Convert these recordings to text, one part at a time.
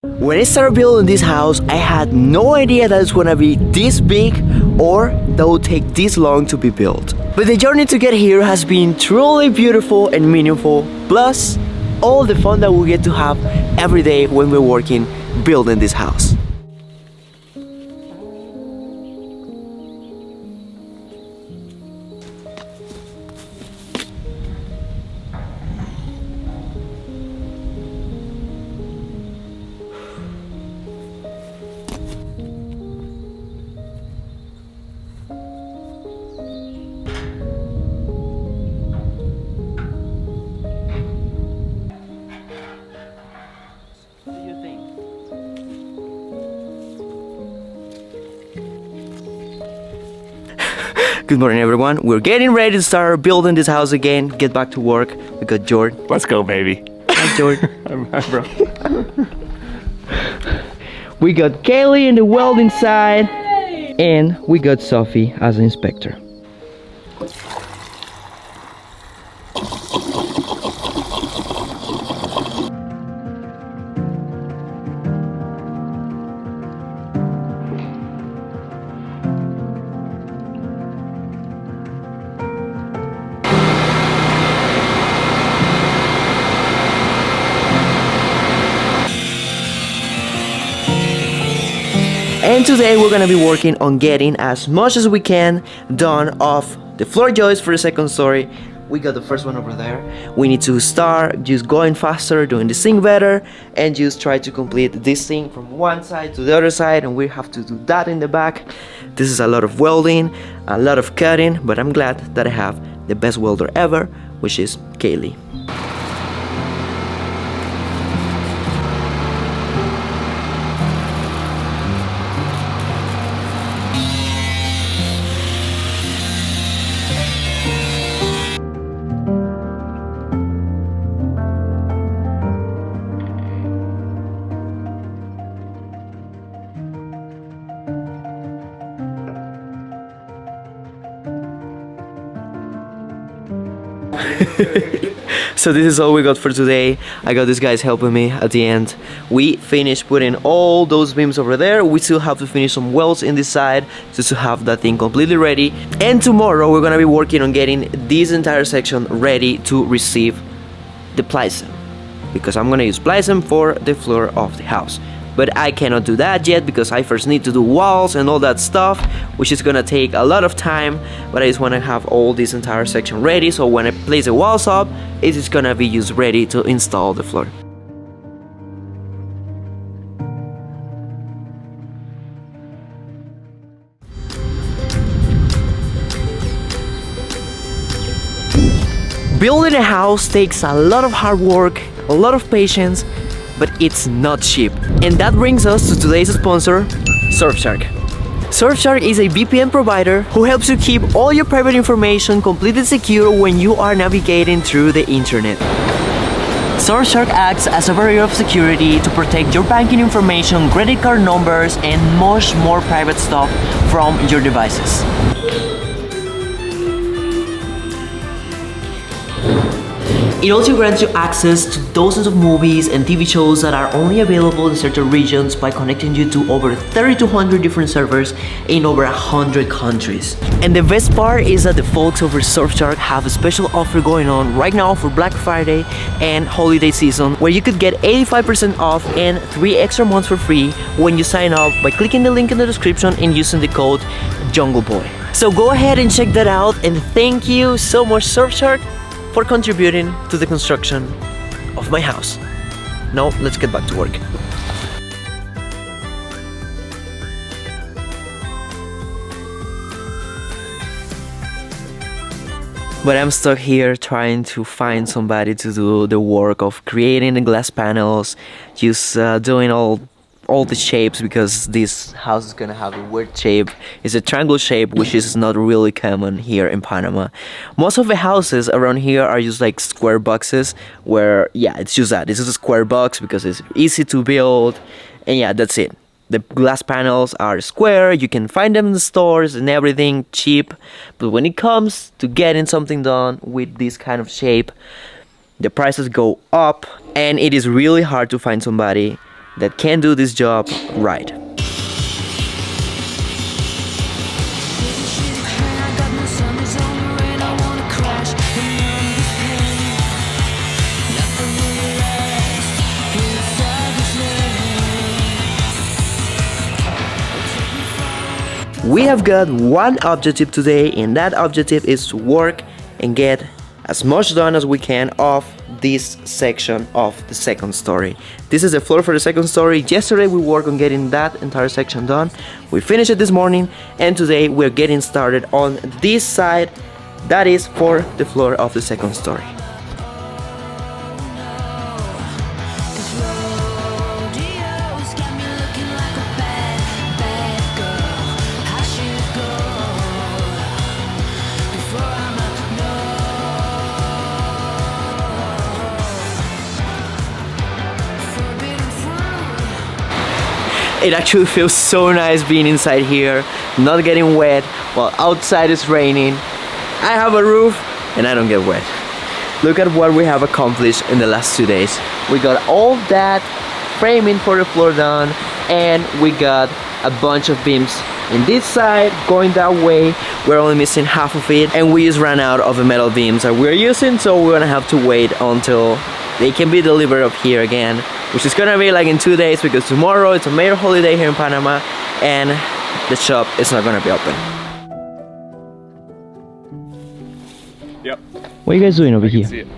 When I started building this house, I had no idea that it's gonna be this big or that would take this long to be built. But the journey to get here has been truly beautiful and meaningful, plus all the fun that we get to have every day when we're working building this house. Good morning, everyone. We're getting ready to start building this house again. Get back to work. We got Jordan. Let's go, baby. Hi, Jordan. Hi, bro. We got Kaylee in the welding side, and we got Sophie as an inspector. And today we're gonna be working on getting as much as we can done of the floor joists for the second story. We got the first one over there. We need to start just going faster, doing this thing better, and just try to complete this thing from one side to the other side, and we have to do that in the back. This is a lot of welding, a lot of cutting, but I'm glad that I have the best welder ever, which is Kaylee. So this is all we got for today. I got these guys helping me at the end. We finished putting all those beams over there. We still have to finish some welds in this side just to have that thing completely ready. And tomorrow we're gonna be working on getting this entire section ready to receive the plysim, because I'm gonna use plysim for the floor of the house. But I cannot do that yet because I first need to do walls and all that stuff, which is gonna take a lot of time. But I just wanna have all this entire section ready, so when I place the walls up, it is gonna be just ready to install the floor. Building a house takes a lot of hard work, a lot of patience, but it's not cheap. And that brings us to today's sponsor, Surfshark. Surfshark is a VPN provider who helps you keep all your private information completely secure when you are navigating through the internet. Surfshark acts as a barrier of security to protect your banking information, credit card numbers, and much more private stuff from your devices. It also grants you access to dozens of movies and TV shows that are only available in certain regions by connecting you to over 3,200 different servers in over 100 countries. And the best part is that the folks over Surfshark have a special offer going on right now for Black Friday and holiday season, where you could get 85% off and 3 extra months for free when you sign up by clicking the link in the description and using the code JungleBoy. So go ahead and check that out, and thank you so much, Surfshark, for contributing to the construction of my house. Now let's get back to work. But I'm stuck here trying to find somebody to do the work of creating the glass panels, just doing all the shapes, because this house is gonna have a weird shape. It's a triangle shape, which is not really common here in Panama. Most of the houses around here are just like square boxes, where it's just that. This is a square box because it's easy to build, and that's it. The glass panels are square, you can find them in the stores and everything, cheap. But when it comes to getting something done with this kind of shape, the prices go up, and it is really hard to find somebody that can do this job right. We have got one objective today, and that objective is to work and get as much done as we can of this section of the second story. This is the floor for the second story. Yesterday we worked on getting that entire section done. We finished it this morning, and today we're getting started on this side that is for the floor of the second story. It actually feels so nice being inside here, not getting wet while outside is raining. I have a roof and I don't get wet. Look at what we have accomplished in the last 2 days. We got all that framing for the floor done, and we got a bunch of beams in this side going that way. We're only missing half of it, and we just ran out of the metal beams that we're using, so we're gonna have to wait until they can be delivered up here again, which is gonna be like in 2 days, because tomorrow it's a major holiday here in Panama and the shop is not gonna be open. Yep. What are you guys doing over here? See it.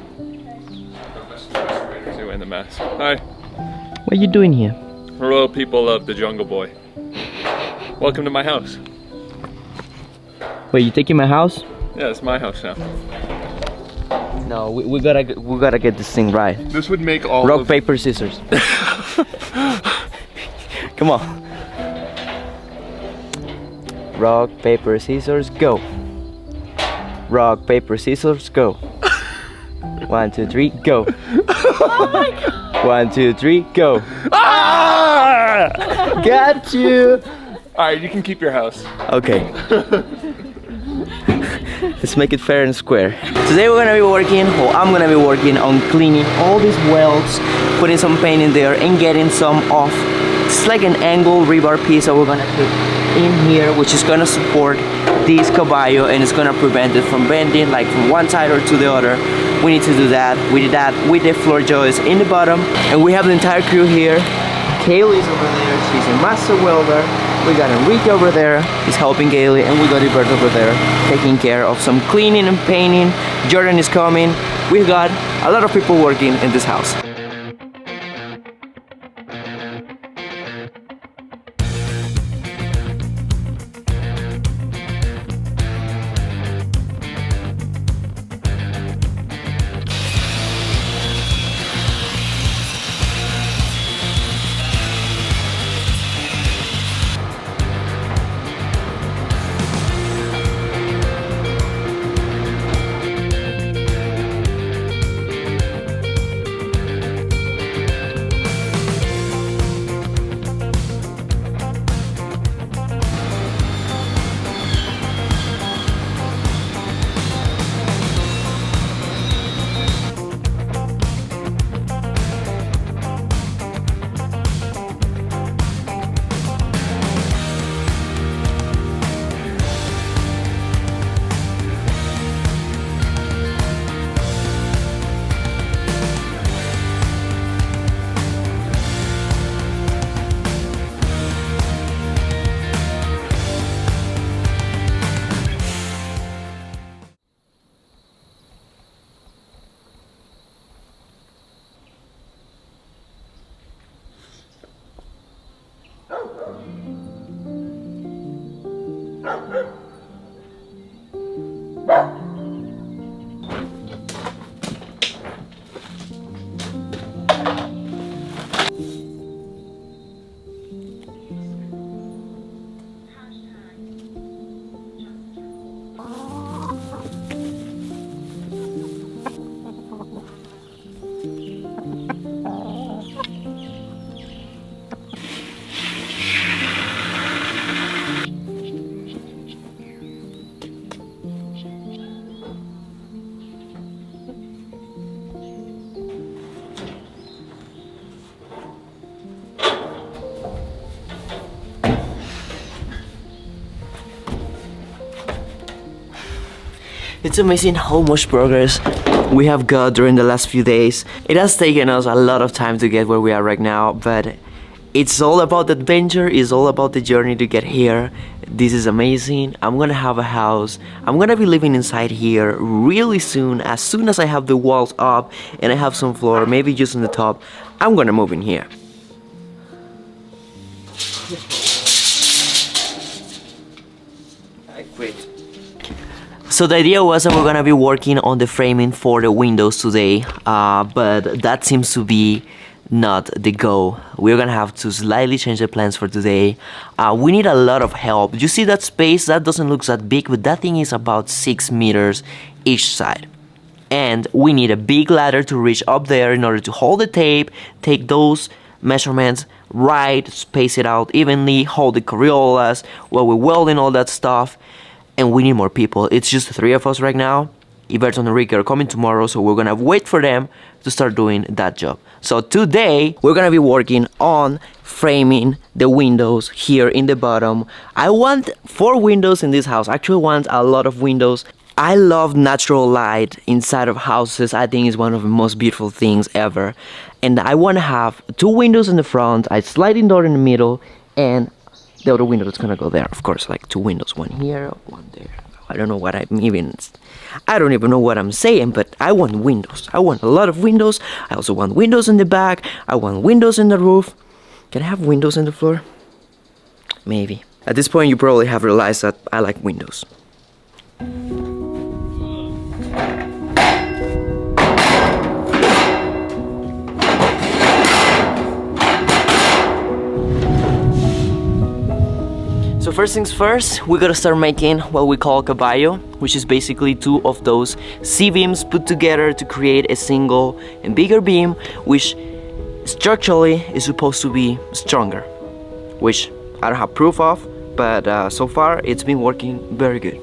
And the mask. Hi. What are you doing here? Royal people of the Jungle Boy. Welcome to my house. Wait, you taking my house? Yeah, it's my house now. No, we gotta get this thing right. This would make all Rock, of... paper, scissors. Come on. Rock, paper, scissors, go. Rock, paper, scissors, go. 1, 2, 3, go. Oh my God. 1, 2, 3, go. Ah! Got you. Alright, you can keep your house. Okay. Let's make it fair and square. Today we're gonna be working, or I'm gonna be working on cleaning all these welds, putting some paint in there and getting some off. It's like an angle rebar piece that we're gonna put in here, which is gonna support this caballo and it's gonna prevent it from bending like from one side or to the other. We need to do that. We did that with the floor joists in the bottom, and we have the entire crew here. Kaylee's over there, she's a master welder. We got Enrique over there, he's helping Gailey, and we got Ibert over there taking care of some cleaning and painting. Jordan is coming. We've got a lot of people working in this house. It's amazing how much progress we have got during the last few days. It has taken us a lot of time to get where we are right now, but it's all about the adventure, it's all about the journey to get here. This is amazing. I'm gonna have a house. I'm gonna be living inside here really soon as I have the walls up and I have some floor, maybe just on the top. I'm gonna move in here. I quit. So the idea was that we're gonna be working on the framing for the windows today, but that seems to be not the goal. We're gonna have to slightly change the plans for today. We need a lot of help. You see that space? That doesn't look that big, but that thing is about 6 meters each side. And we need a big ladder to reach up there in order to hold the tape, take those measurements right, space it out evenly, hold the Coriolas while we're welding all that stuff. And we need more people. It's just the 3 of us right now. Iberto and Enrique are coming tomorrow, so we're gonna wait for them to start doing that job. So today, we're gonna be working on framing the windows here in the bottom. I want 4 windows in this house. I actually want a lot of windows. I love natural light inside of houses. I think it's one of the most beautiful things ever. And I wanna have 2 windows in the front, a sliding door in the middle, and the other window that's gonna go there, of course, like 2 windows, one here, one there. I don't know what I don't even know what I'm saying, but I want windows. I want a lot of windows. I also want windows in the back. I want windows in the roof. Can I have windows in the floor? Maybe. At this point, you probably have realized that I like windows. So first things first, we gotta start making what we call caballo, which is basically 2 of those C-beams put together to create a single and bigger beam, which structurally is supposed to be stronger, which I don't have proof of, but so far it's been working very good.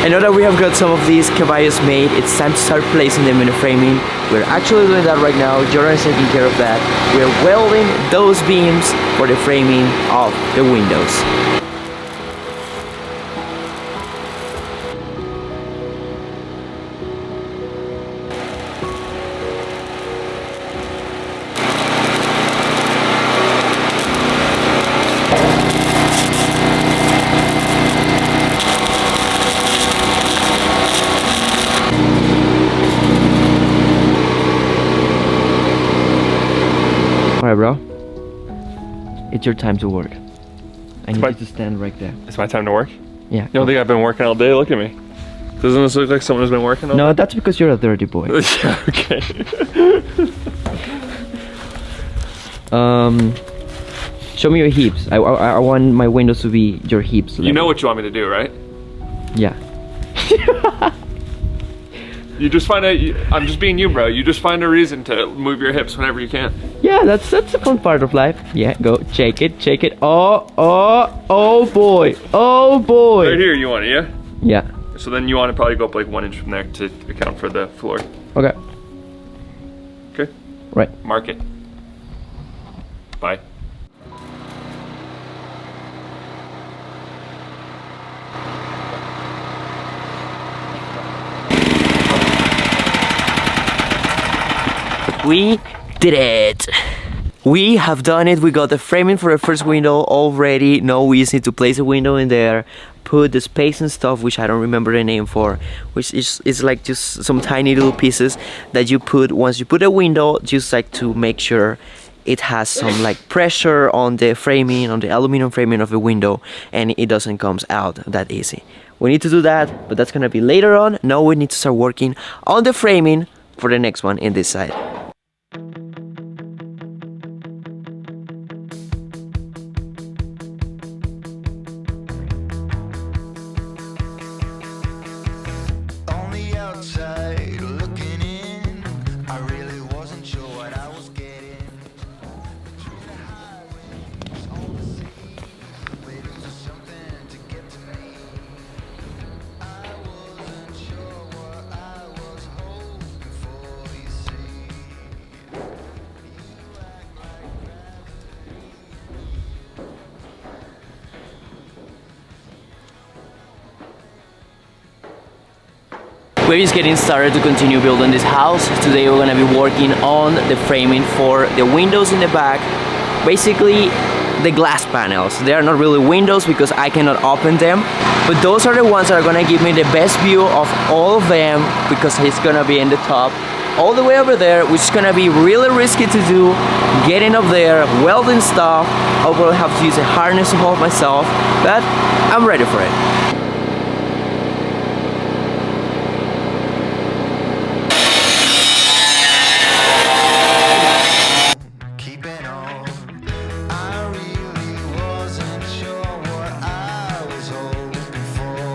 And now that we have got some of these caballos made, it's time to start placing them in the framing. We're actually doing that right now. Jordan is taking care of that. We're welding those beams for the framing of the windows. Alright, bro. It's your time to work. I need you to stand right there. It's my time to work? Yeah. You don't think I've been working all day? Look at me. Doesn't this look like someone who's been working all day? No, that's because you're a dirty boy. Yeah, okay. Show me your hips. I want my windows to be your hips. You know what you want me to do, right? Yeah. You just find I'm just being you, bro. You just find a reason to move your hips whenever you can. Yeah, that's a fun part of life. Yeah, go shake it, shake it. Oh boy, oh boy. Right here, you want it, yeah? Yeah. So then you want to probably go up like 1 inch from there to account for the floor. Okay. Okay. Right. Mark it. Bye. We did it! We have done it. We got the framing for the first window already. Now we just need to place a window in there, put the space and stuff, which I don't remember the name for, which is like just some tiny little pieces that you put once you put a window, just like to make sure it has some like pressure on the framing, on the aluminum framing of the window, and it doesn't come out that easy. We need to do that, but that's gonna be later on. Now we need to start working on the framing for the next one in this side. On the outside, looking in, I really wasn't sure what I was getting. Between the highways, all the sea, waiting for something to get to me. I wasn't sure what I was hoping for, you see. You act like We're just getting started to continue building this house. Today we're gonna be working on the framing for the windows in the back. Basically, the glass panels. They are not really windows because I cannot open them, but those are the ones that are gonna give me the best view of all of them because it's gonna be in the top all the way over there, which is gonna be really risky to do. Getting up there, welding stuff. I'll probably have to use a harness to hold myself, but I'm ready for it. keeping on. I really wasn't sure what I was hoping for,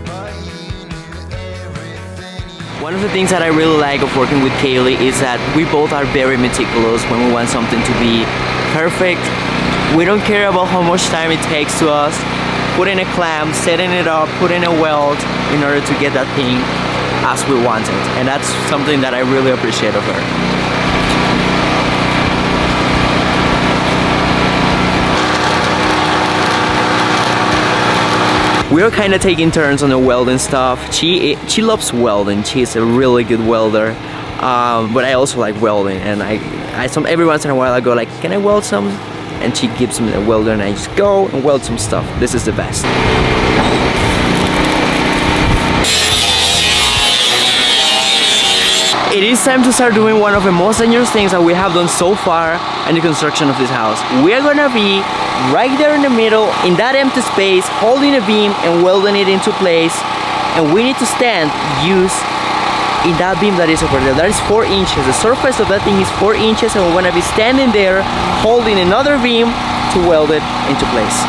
but you knew everything. One of the things that I really like of working with Kaylee is that we both are very meticulous when we want something to be perfect. We don't care about how much time it takes to us. Putting a clamp, setting it up, putting a weld in order to get that thing as we want it. And that's something that I really appreciate of her. We're kind of taking turns on the welding stuff. She loves welding. She's a really good welder, but I also like welding. And every once in a while I go like, can I weld some? And she gives me the welder, and I just go and weld some stuff. This is the best. It is time to start doing one of the most dangerous things that we have done so far in the construction of this house. We are gonna be right there in the middle, in that empty space, holding a beam and welding it into place. And we need to stand, use in that beam that is over there. That is 4 inches. The surface of that thing is 4 inches, and we're gonna be standing there, holding another beam to weld it into place.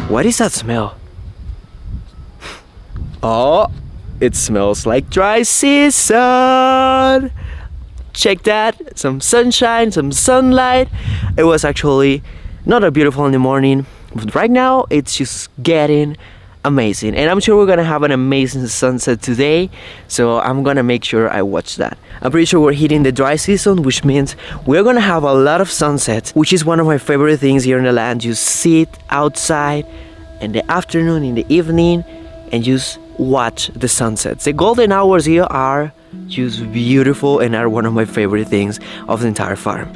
What is that smell? Oh, it smells like dry season. Check that, some sunshine, some sunlight. It was actually not that beautiful in the morning, but right now it's just getting amazing. And I'm sure we're gonna have an amazing sunset today, so I'm gonna make sure I watch that. I'm pretty sure we're hitting the dry season, which means we're gonna have a lot of sunsets, which is one of my favorite things here in the land. You sit outside in the afternoon, in the evening, and just watch the sunsets. The golden hours here are just beautiful and are one of my favorite things of the entire farm.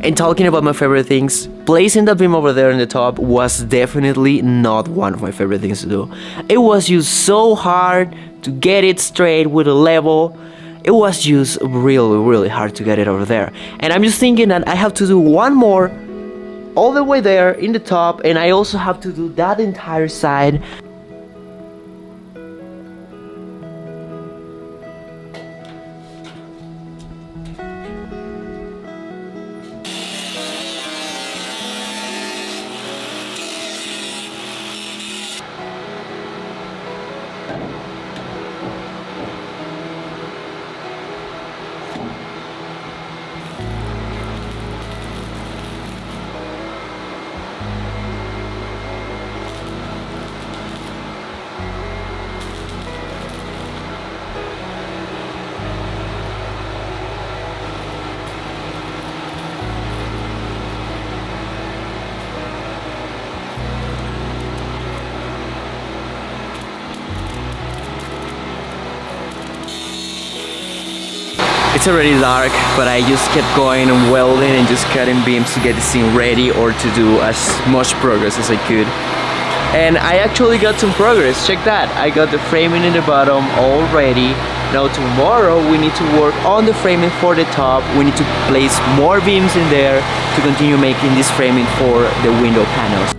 And talking about my favorite things, placing that beam over there in the top was definitely not one of my favorite things to do. It was just so hard to get it straight with a level. It was just really hard to get it over there. And I'm just thinking that I have to do one more all the way there in the top, and I also have to do that entire side. It's already dark, but I just kept going and welding and just cutting beams to get the scene ready or to do as much progress as I could. And I actually got some progress. Check that. I got the framing in the bottom all ready. Now tomorrow we need to work on the framing for the top. We need to place more beams in there to continue making this framing for the window panels.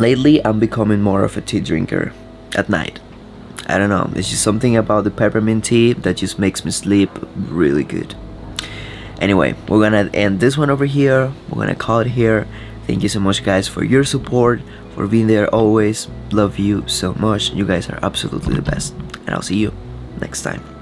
Lately I'm becoming more of a tea drinker at night. I don't know, it's just something about the peppermint tea that just makes me sleep really good. Anyway, we're gonna end this one over here. We're gonna call it here. Thank you so much guys for your support, for being there always. Love you so much. You guys are absolutely the best. And I'll see you next time.